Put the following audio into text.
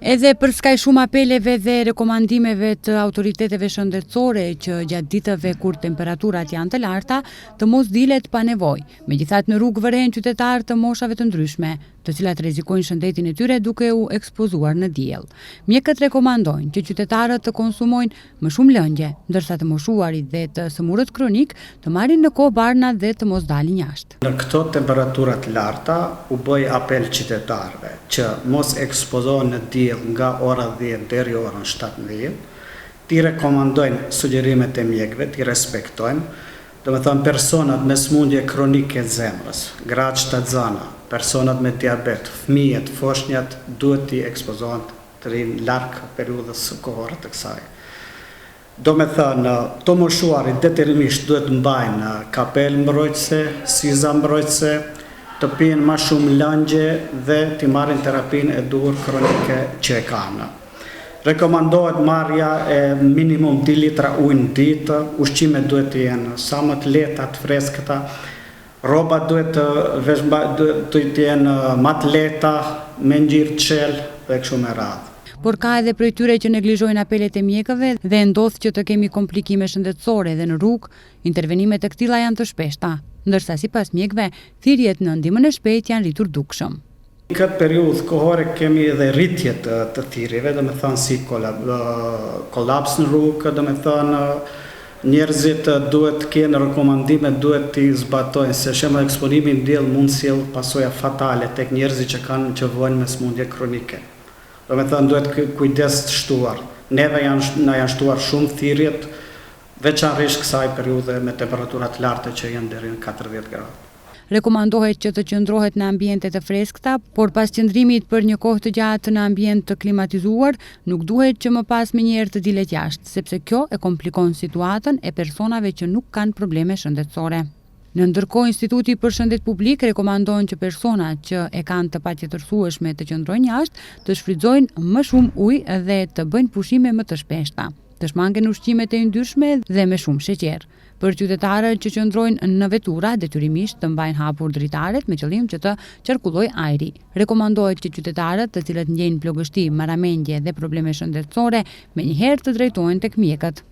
Edhe për skaj shumë apeleve dhe rekomandimeve të autoriteteve shëndetësore që gjatë ditëve kur temperaturat janë të larta, të mos dilet pa nevojë. Megjithatë, në rrugë vëren qytetarë të moshave të ndryshme, të cilat rrezikojnë shëndetin e tyre duke u ekspozuar në diell. Mjekët rekomandojnë që qytetarët të konsumojnë më shumë lëngje, ndërsa të moshuarit dhe të sëmurët kronik të marrin në kohë barna dhe të mos dalin jashtë. Në këto temperaturat larta u bëj apel qytetarëve që mos ekspozohen në diell nga ora 10 deri orën 17, ti rekomandojnë sugjerimet e mjekëve, ti respektojnë, do me thënë personat me smundje kronike zemrës, gratë të zana, personat me diabet, fëmijët, foshnjat, duhet t'i ekspozohen të rinë larkë periudhës kohore të kësaj. Do me thënë, të moshuarit detyrimisht duhet mbajnë kapel mbrojtëse, syza mbrojtëse, të pinë ma shumë lëngje dhe t'i marrin terapinë e duhur kronike që e kanë. Rekomandohet marrja e minimum 2 litra ujë në ditë, ushqimet duhet të jenë sa më të lehta, të freskëta, rrobat duhet të jenë më të lehta, me ngjyrë të qelë dhe kështu me radhë. Por ka edhe prej tyre që neglizhojnë apelet e mjekëve dhe ndodh që të kemi komplikime shëndetësore dhe në rrugë, intervenimet e këtilla janë të shpeshta, ndërsa sipas mjekëve, thirrjet në ndihmën e shpejtë janë rritur dukshëm. Në këtë periudhë kohore kemi edhe rritje të thirrjeve, do me thënë si kolaps në rrugë, do me thënë njerëzit duhet të kenë rekomandime, duhet t'i zbatojnë, se shembull eksponimi në diell mund sjell pasoja fatale tek njerëzit që vojnë me smundje kronike. Do me thënë duhet kujdes të shtuar. Neve na janë shtuar shumë thirrjet, veçanërisht kësaj periudhe me temperaturat larta që janë deri në 40 gradë. Rekomandohet që të qëndrohet në ambiente të freskëta, por pas qëndrimit për një kohë të gjatë në ambient të klimatizuar, nuk duhet që më pas menjëherë të dilet jashtë, sepse kjo e komplikon situatën e personave që nuk kanë probleme shëndetësore. Në ndërkohë, Instituti për Shëndet Publik rekomandon që personat që e kanë të patjetërsueshme të qëndrojnë jashtë, të shfrytëzojnë më shumë ujë dhe të bëjnë pushime më të shpeshta, të shmangen ushqimet e yndyrshme dhe me shumë sheqer. Për qytetarët që qëndrojnë në vetura, detyrimisht të mbajnë hapur dritaret me qëllim që të qarkullojë ajri. Rekomandohet që qytetarët të cilët ndjejnë plogështi, marramendje dhe probleme shëndetësore menjëherë të drejtohen tek mjekët.